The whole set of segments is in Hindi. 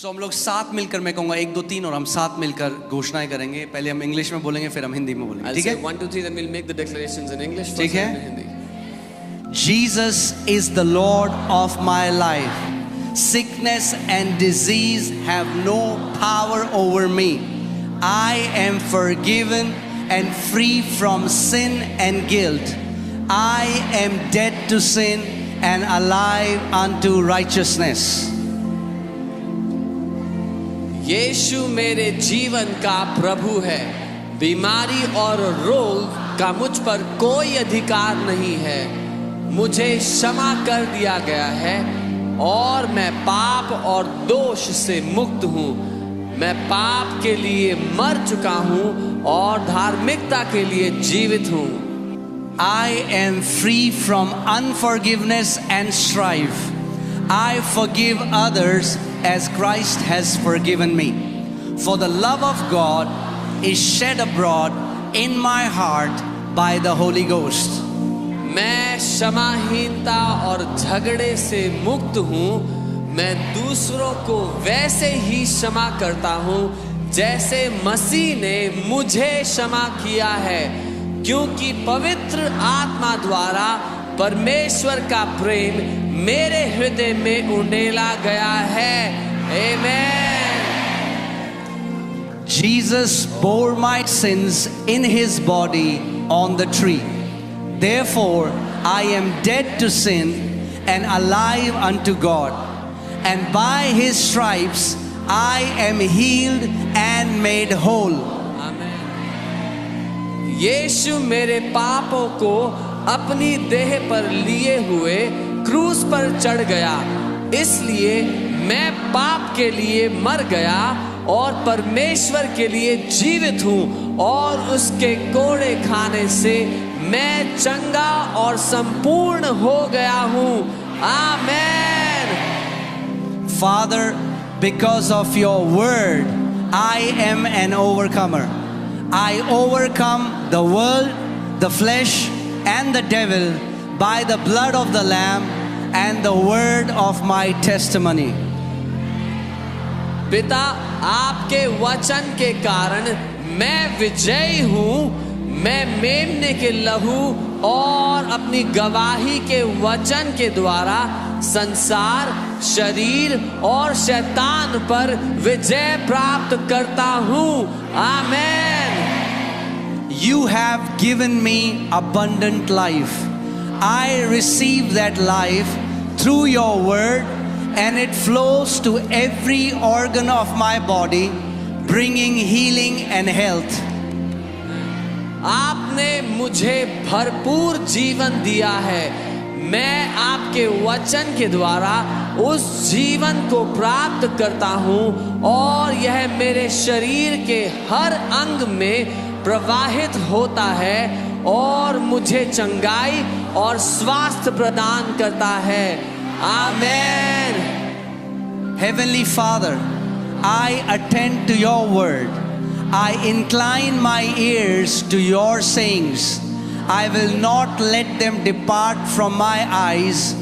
हम लोग साथ मिलकर, मैं कहूँगा 1 2 3 और हम साथ मिलकर घोषणाएं करेंगे। पहले हम इंग्लिश में बोलेंगे, फिर हम हिंदी में बोलेंगे, ठीक है? 1 2 3 then we'll make the declarations in English, ठीक है? in Hindi. Jesus is the Lord of my life. Sickness and disease have no power over me. I am forgiven and free from sin and guilt. I am dead to sin and alive unto righteousness. यीशु मेरे जीवन का प्रभु है। बीमारी और रोग का मुझ पर कोई अधिकार नहीं है। मुझे क्षमा कर दिया गया है और मैं पाप और दोष से मुक्त हूँ। मैं पाप के लिए मर चुका हूँ और धार्मिकता के लिए जीवित हूँ। I am free from unforgiveness and strife. I forgive others as Christ has forgiven me. For the love of God is shed abroad in my heart by the Holy Ghost. मैं क्षमाहीनता और झगड़े से मुक्त हूँ। मैं दूसरों को वैसे ही क्षमा करता हूँ जैसे मसीह ने मुझे क्षमा किया है, क्योंकि पवित्र आत्मा द्वारा परमेश्वर का प्रेम मेरे हृदय में उंडेला गया है। आमेन। Jesus bore my sins in his body on the tree. Therefore, I am dead to sin and alive unto God. And by his stripes, I am healed and made whole. यीशु मेरे पापों को अपनी देह पर लिए हुए क्रूस पर चढ़ गया, इसलिए मैं पाप के लिए मर गया और परमेश्वर के लिए जीवित हूँ, और उसके कोड़े खाने से मैं चंगा और संपूर्ण हो गया हूँ। आमेन। Father, because of your word, I am an overcomer. I overcome the world, the flesh, and the devil by the blood of the Lamb and the word of my testimony. पिता, आपके वचन के कारण मैं विजयी हूँ। मैं मेमने के लहू और अपनी गवाही के वचन के द्वारा संसार, शरीर और शैतान पर विजय प्राप्त करता हूँ। आमेन। You have given me abundant life. I receive that life through your word, and it flows to every organ of my body, bringing healing and health. आपने मुझे भरपूर जीवन दिया है। मैं आपके वचन के द्वारा उस जीवन को प्राप्त करता हूँ, और यह मेरे शरीर के हर अंग में प्रवाहित होता है और मुझे चंगाई और स्वास्थ्य प्रदान करता है। आमेन। Heavenly Father, I attend to your word. I incline my ears to your sayings. I will not let them depart from my eyes.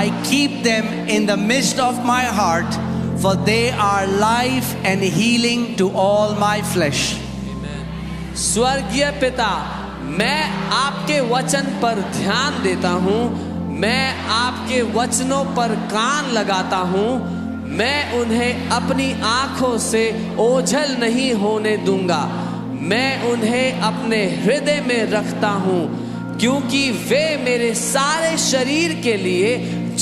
I keep them in the midst of my heart, for they are life and healing to all my flesh. स्वर्गीय पिता, मैं आपके वचन पर ध्यान देता हूँ। मैं आपके वचनों पर कान लगाता हूँ। मैं उन्हें अपनी आँखों से ओझल नहीं होने दूंगा। मैं उन्हें अपने हृदय में रखता हूँ, क्योंकि वे मेरे सारे शरीर के लिए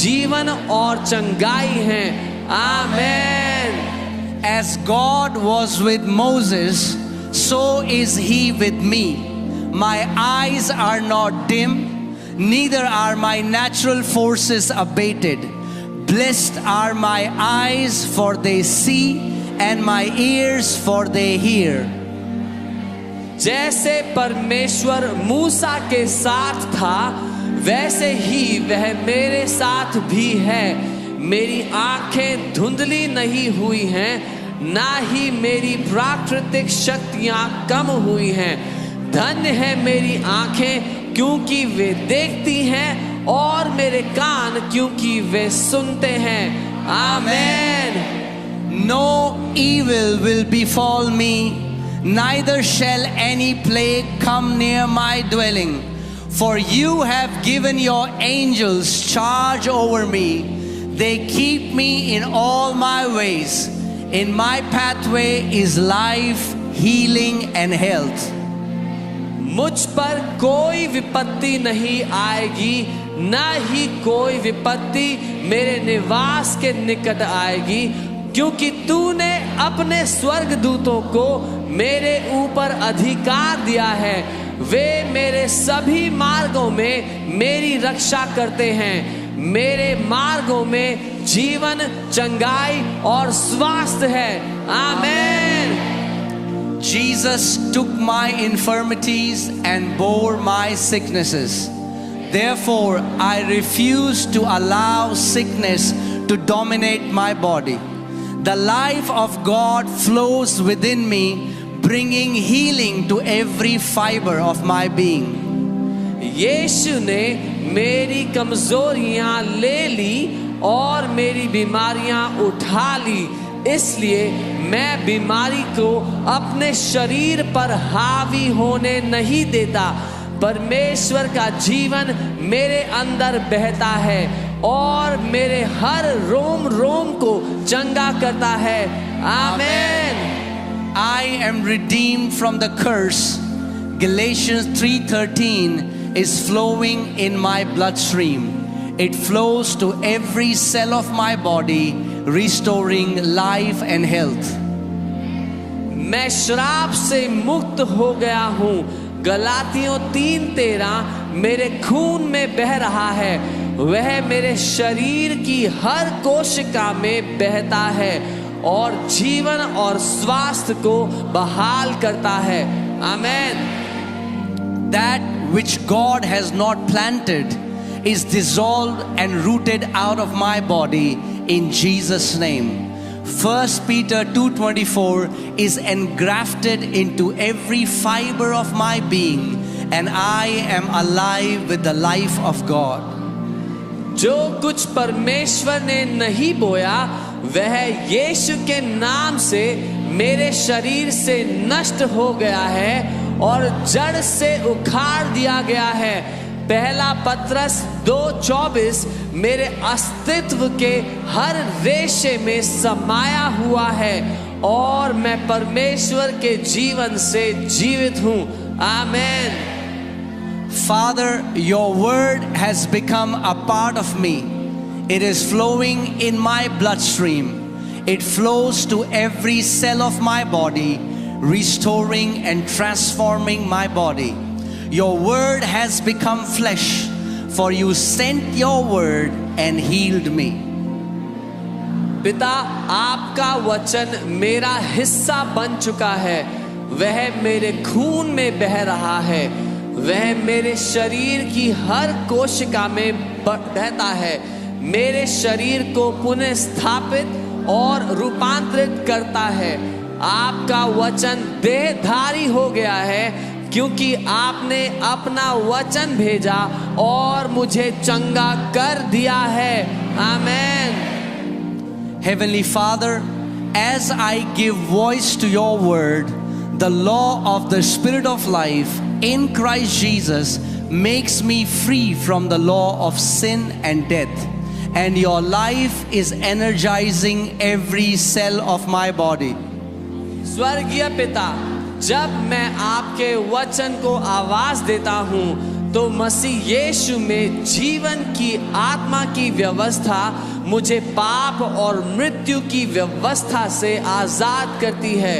जीवन और चंगाई हैं। आमेन। As God was with Moses, so is he with me. My eyes are not dim, neither are my natural forces abated. Blessed are my eyes, for they see, and my ears, for they hear. जैसे परमेश्वर मूसा के साथ था, वैसे ही वह मेरे साथ भी है। मेरी आंखें धुंधली नहीं हुई हैं, ना ही मेरी प्राकृतिक शक्तियां कम हुई हैं। धन्य है मेरी आंखें, क्योंकि वे देखती हैं, और मेरे कान क्योंकि वे सुनते हैं। आमेन। No evil will befall me, neither shall any plague come near my dwelling. For you have given your angels charge over me. They keep me in all my ways. In my pathway is life, healing and health. मुझ पर कोई विपत्ति नहीं आएगी, न ही कोई विपत्ति मेरे निवास के निकट आएगी, क्योंकि तूने अपने स्वर्गदूतों को मेरे ऊपर अधिकार दिया है। वे मेरे सभी मार्गों में मेरी रक्षा करते हैं। मेरे मार्गों में जीवन, चंगाई और स्वास्थ्य है। आमीन। Jesus took my infirmities and bore my sicknesses. Therefore, I refuse to allow sickness to dominate my body. The life of God flows within me, bringing healing to every fiber of my being. यीशु ने मेरी कमजोरियां ले ली और मेरी बीमारियां उठा ली, इसलिए मैं बीमारी को अपने शरीर पर हावी होने नहीं देता। परमेश्वर का जीवन मेरे अंदर बहता है और मेरे हर रोम रोम को चंगा करता है। आमीन। I am redeemed from the curse. Galatians 3:13 is flowing in my bloodstream. It flows to every cell of my body, restoring life and health. मैं श्राप से मुक्त हो गया हूँ। गलातियों 3:13 मेरे खून में बह रहा है। वह मेरे शरीर की हर कोशिका में बहता है और जीवन और स्वास्थ्य को बहाल करता है। आमीन। That which God has not planted is dissolved and rooted out of my body in Jesus' name. 1 Peter 2:24 is engrafted into every fiber of my being, and I am alive with the life of God. जो कुछ परमेश्वर ने नहीं बोया वह यीशु के नाम से मेरे शरीर से नष्ट हो गया है और जड़ से उखाड़ दिया गया है। पहला पत्रस 2:24 मेरे अस्तित्व के हर रेशे में समाया हुआ है और मैं परमेश्वर के जीवन से जीवित हूँ। आमीन। Father, your word has become a part of me. It is flowing in my bloodstream. It flows to every cell of my body, restoring and transforming my body. Your word has become flesh, for you sent your word and healed me. पिता, आपका वचन मेरा हिस्सा बन चुका है। वह मेरे खून में बह रहा है। वह मेरे शरीर की हर कोशिका में बहता है। मेरे शरीर को पुनः स्थापित और रूपांतरित करता है। आपका वचन देहधारी हो गया है, क्योंकि आपने अपना वचन भेजा और मुझे चंगा कर दिया है। आमीन। Heavenly Father, as I give voice to your word, the law of the Spirit of life in Christ Jesus makes me free from the law of sin and death, and your life is energizing every cell of my body. स्वर्गीय पिता, जब मैं आपके वचन को आवाज देता हूँ तो मसीह यीशु में जीवन की आत्मा की व्यवस्था मुझे पाप और मृत्यु की व्यवस्था से आजाद करती है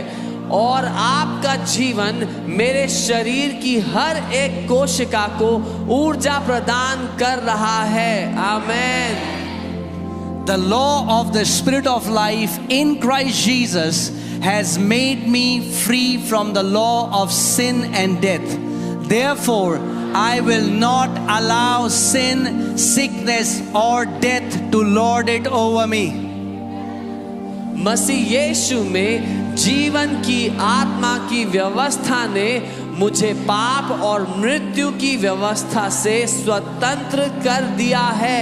और आपका जीवन मेरे शरीर की हर एक कोशिका को ऊर्जा प्रदान कर रहा है। आमीन। The law of the Spirit of life in Christ Jesus has made me free from the law of sin and death. Therefore, I will not allow sin, sickness or death to lord it over me. मसीह यीशु में जीवन की आत्मा की व्यवस्था ने मुझे पाप और मृत्यु की व्यवस्था से स्वतंत्र कर दिया है।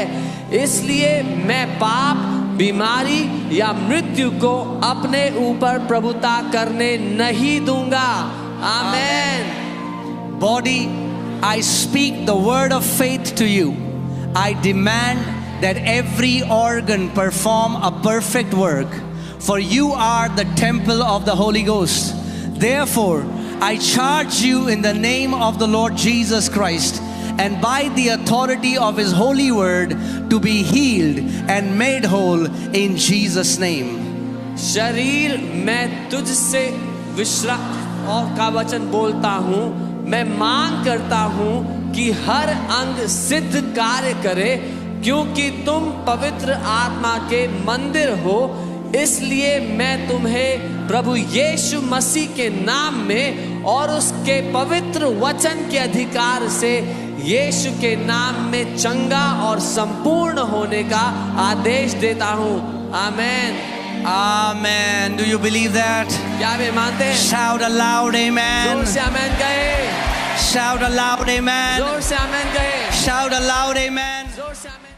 इसलिए मैं पाप बीमारी या मृत्यु को अपने ऊपर प्रभुता करने नहीं दूंगा। आमेन। Body, I speak the word of faith to you. I demand that every organ perform a perfect work, for you are the temple of the Holy Ghost. Therefore, I charge you in the name of the Lord Jesus Christ and by the authority of His holy word to be healed and made whole in Jesus' name. शरीर, मैं तुझसे विश्राम और का वचन बोलता हूँ। मैं मांग करता हूँ कि हर अंग सिद्ध कार्य करे, क्योंकि तुम पवित्र आत्मा के मंदिर हो। इसलिए मैं तुम्हें प्रभु यीशु मसीह के नाम में और उसके पवित्र वचन के अधिकार से यीशु के नाम में चंगा और संपूर्ण होने का आदेश देता हूँ। आमेन। Amen. Do you believe that? क्या वे मानते हैं? Shout aloud, amen. जोर से आमेन कहे। Shout aloud, amen. जोर से आमेन कहे। Shout aloud, amen. जोर से आमेन।